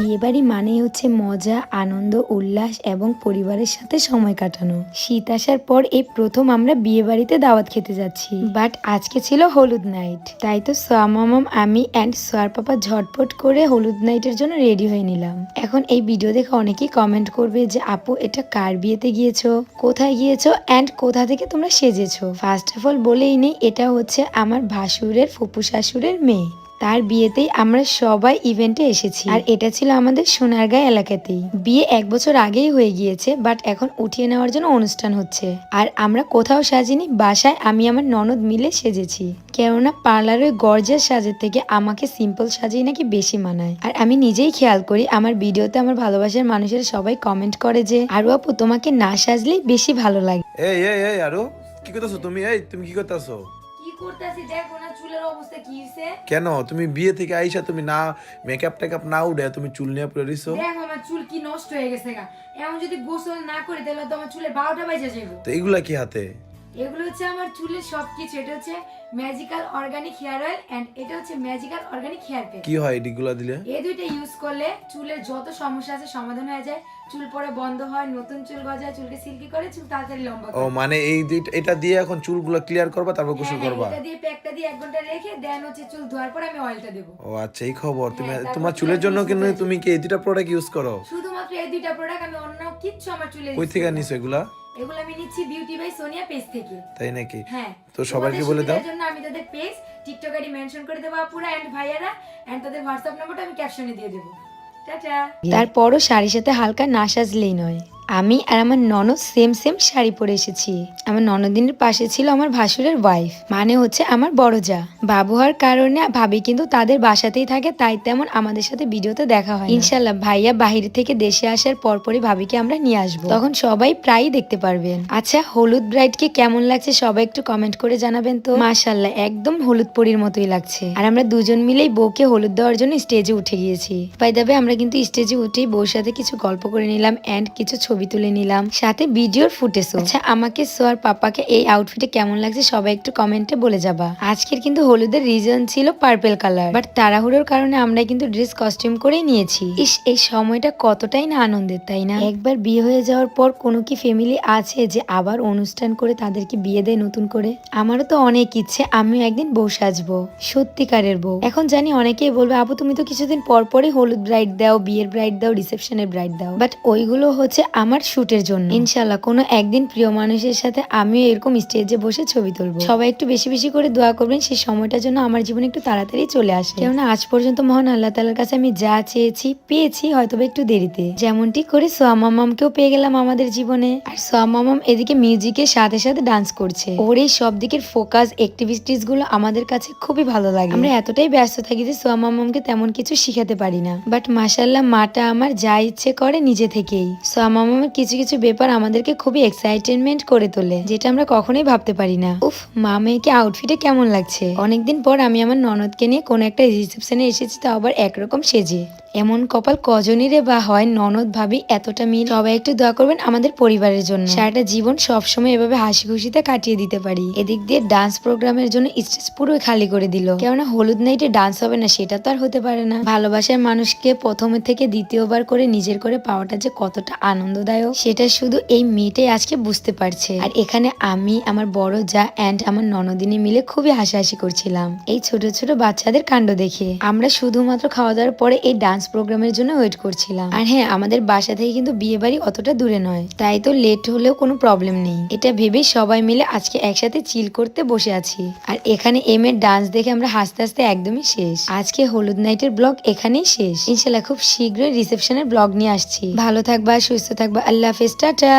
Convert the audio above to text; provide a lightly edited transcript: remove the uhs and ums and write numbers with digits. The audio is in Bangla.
বিয়েবাড়ি মানেই হচ্ছে মজা, আনন্দ, উল্লাস এবং পরিবারের সাথে সময় কাটানো। শীত আসার পর এই প্রথম আমরা বিয়েবাড়িতে দাওয়াত খেতে যাচ্ছি, বাট আজকে ছিল হলুদ নাইট। তাই তো সোয়া মামাম, আমি অ্যান্ড সোয়ার পাপা ঝটপট করে হলুদ নাইটের জন্য রেডি হয়ে নিলাম। এখন এই ভিডিও দেখে অনেকেই কমেন্ট করবে যে আপু এটা কার বিয়েতে গিয়েছো, কোথায় গিয়েছো অ্যান্ড কোথা থেকে তোমরা সেজেছো। ফার্স্ট অফ অল বলেই নেই, এটা হচ্ছে আমার ভাসুরের ফুপু শাশুড়ের মেয়ে। তার বিয়েতেই আমরা সবাই ইভেন্টে এসেছি, আর এটা ছিল আমাদের সোনারগাঁ এলাকাতেই। বিয়ে 1 বছর আগেই হয়ে গিয়েছে, বাট এখন উঠিয়ে নেওয়ার জন্য অনুষ্ঠান হচ্ছে। আর আমরা কোথাও সাজিনি, বাসায় আমি আমার ননদ মিলে সেজেছি। কেননা পার্লারের গর্জিয়াস সাজের থেকে আমাকে সিম্পল সাজেই নাকি বেশি মানায়। আর আমি নিজেই খেয়াল করি, আমার ভিডিওতে আমার ভালোবাসার মানুষের সবাই কমেন্ট করে যে আরু আপু তোমাকে না সাজলেই বেশি ভালো লাগে। এই এই এই আরো কি করতেছো তুমি? তুমি কি করতেছো? কি করতেছি দেখো না, চুলের অবস্থা কি হইছে। কেন তুমি বিয়ে থেকে আইসা তুমি না মেকআপ টেকআপ না উঠে তুমি চুল নিয়ে পড়ে রইছো? দেখো আমার চুল কি নষ্ট হয়ে গেছে গা। এমন যদি গোসল না করি তাহলে তো আমার চুলের 12টা বাজে যাবে। তো এগুলা কি হাতে? এগুলো হচ্ছে আমার চুলের সবকিছু। এটা হচ্ছে magical organic hair oil and এটা হচ্ছে ম্যাজিক্যাল অর্গানিক হেয়ার প্যাক। কি হয় এগুলা দিলে? এই দুইটা ইউজ করলে চুলের যত সমস্যা আছে সমাধান হয়ে যায়। চুল পরে বন্ধ হয়, নতুন চুল গজায়, চুলকে সিল্কি করে, চুল তাড়াতাড়ি লম্বা ও করে। মানে এই এটা দিয়ে এখন চুলগুলো ক্লিয়ার করবা তারপর গোসল করবা? এটা দিয়ে প্যাকটা দিয়ে 1 ঘন্টা রেখে দেন হচ্ছে চুল ধোয়ার পর আমি অয়েলটা দেব। ও আচ্ছা, এই খবর। তুমি হ্যাঁ, তারপর তোমার চুলের চুলের জন্য জিনিস কিন্তু উঠে তুমি কি এই দুটা প্রোডাক্ট ইউজ করো? শুধুমাত্র এই দুইটা প্রোডাক্ট, আমি অন্য কিচ্ছু আমার চুলে কই থেকে নিছো এগুলা? এগুলো আমি নিচ্ছি বিউটি বাই সোনিয়া পেজ থেকে। তাই নাকি? হ্যাঁ, তো সবাইকে বলে দাও। এর জন্য আমি তাদের পেজ টিকটক আইডি মেনশন করে দেব আপুরা এন্ড ভাইয়ারা, এন্ড তাদের হোয়াটসঅ্যাপ নাম্বারটা আমি ক্যাপশনে দিয়ে দেব। টাটা। তারপরও শাড়ির সাথে হালকা না সাজলেই নয়। আমি আর আমার ননদ সেম শাড়ি পরে এসেছি। আমার ননদিনের পাশে ছিল আমার ভাসুরের ওয়াইফ, মানে হচ্ছে আমার বড় যা। বাবু হওয়ার কারণে ভাবি কিন্তু তাদের বাসাতেই থাকে, তাই তেমন আমাদের সাথে ভিডিওতে দেখা হয়। ইনশাল্লাহ ভাইয়া বাহির থেকে দেশে আসার পরপরই ভাবিকে আমরা নিয়ে আসবো, তখন সবাই প্রায়ই দেখতে পারবেন। আচ্ছা, হলুদ ব্রাইডকে কেমন লাগছে সবাই একটু কমেন্ট করে জানাবেন তো। মাশাল্লাহ, একদম হলুদ পরীর মতোই লাগছে। আর আমরা দুজন মিলেই বউকে হলুদ দেওয়ার জন্য স্টেজে উঠে গিয়েছি। বাই দ্য ওয়ে, আমরা কিন্তু স্টেজে উঠেই বউর সাথে কিছু গল্প করে নিলাম এন্ড কিছু ছবি তুলে নিলাম, সাথে ভিডিওর ফুটেজও। আচ্ছা, আমাকে সোয়ার পাপাকে এই আউটফিটে কেমন লাগছে সবাই একটু কমেন্টে বলে যাবা। আজকের কিন্তু হলুদের রিজন ছিল পার্পল কালার, বাট তাড়াহুড়োর কারণে আমরা কিন্তু ড্রেস কস্টিউম করেই নিয়েছি। ইস, এই সময়টা কতটাই না আনন্দের, তাই না? একবার বিয়ে হয়ে যাওয়ার পর কোনো কি ফ্যামিলি আছে যে আবার অনুষ্ঠান করে তাদেরকে বিয়ে দেয় নতুন করে? আমারও তো অনেক ইচ্ছে আমিও একদিন বউ সাজবো, সত্যিকারের বউ। এখন জানি অনেকেই বলবে আপু তুমি তো কিছুদিন পর পরই হলুদ ব্রাইড দাও, বিয়ের ব্রাইড দাও, রিসেপশনের ব্রাইড দাও, বাট ওইগুলো হচ্ছে আমার শুটের জন্য। ইনশাল্লাহ কোনো একদিন প্রিয় মানুষের সাথে আমিও এরকম স্টেজে বসে ছবি তুলবো। সবাই একটু বেশি বেশি করে দোয়া করবেন সেই সময়টার জন্য আমার জীবনে একটু তাড়াতাড়ি চলে আসে। কেননা আজ পর্যন্ত মহান আল্লাহ তাআলার কাছে আমি যা চেয়েছি পেয়েছি, হয়তো একটু দেরিতে। যেমনটি করে সোয়া মামামকেও পেয়ে গেলাম আমাদের জীবনে। আর সোয়া মামাম এদিকে মিউজিকের সাথে সাথে ডান্স করছে। ওর এই সব দিকের ফোকাস অ্যাক্টিভিটিস গুলো আমাদের কাছে খুবই ভালো লাগে। আমরা এতটাই ব্যস্ত থাকি যে সোয়া মামামকে তেমন কিছু শিখাতে পারি না, বাট মাশাআল্লাহ মাটা আমার যা ইচ্ছে করে নিজে থেকেই। সোয়া মামামের কিছু কিছু ব্যাপার আমাদেরকে খুবই এক্সাইটেনমেন্ট করে তোলে, যেটা আমরা কখনোই ভাবতে পারি না। উফ, মা মেয়েকে আউটফিটে কেমন লাগছে। অনেকদিন পর আমি আমার ননদকে নিয়ে কোনো একটা রিসেপশনে এসেছি, তো আবার একরকম সেজে। এমন কপাল কজনেরে বা হয়, ননদ ভাবি এতটা মিল। সবাই একটু দোয়া করবেন আমাদের পরিবারের জন্য, সারাটা জীবন সবসময় এভাবে হাসি খুশিতে কাটিয়ে দিতে পারি। এদিক দিয়ে ডান্স প্রোগ্রামের জন্য স্টেজ পুরো খালি করে দিল। কেননা হলুদ নাইটে ডান্স হবে না সেটা তো আর হতে পারে না। ভালোবাসার মানুষকে প্রথমে থেকে দ্বিতীয়বার করে নিজের করে পাওয়াটা যে কতটা আনন্দদায়ক সেটা শুধু এই মেয়েটাই আজকে বুঝতে পারছে। আর এখানে আমি, আমার বড় যা এন্ড আমার ননদিনী মিলে খুবই হাসাহাসি করছিলাম এই ছোট ছোট বাচ্চাদের কাণ্ড দেখে। আমরা শুধুমাত্র খাওয়া দাওয়ার পরে এই ডান্স প্রোগ্রামের জন্য ওয়েট করছিলাম। আর হ্যাঁ, আমাদের বাসা থেকে কিন্তু বিয়ে বাড়ি অতটা দূরে নয়, তাই তো লেট হলেও কোনো প্রবলেম নেই। এটা ভেবে সবাই মিলে আজকে একসাথে চিল করতে বসে আছি। আর এখানে এম এর ডান্স দেখে আমরা হাসতে হাসতে একদমই শেষ। আজকে হলুদ নাইটের ব্লগ এখানেই শেষ। ইনশাল্লাহ খুব শীঘ্রই রিসেপশনের ব্লগ নিয়ে আসছি। ভালো থাকবা, সুস্থ থাকবা, আল্লাহ হাফেজ, টাটা।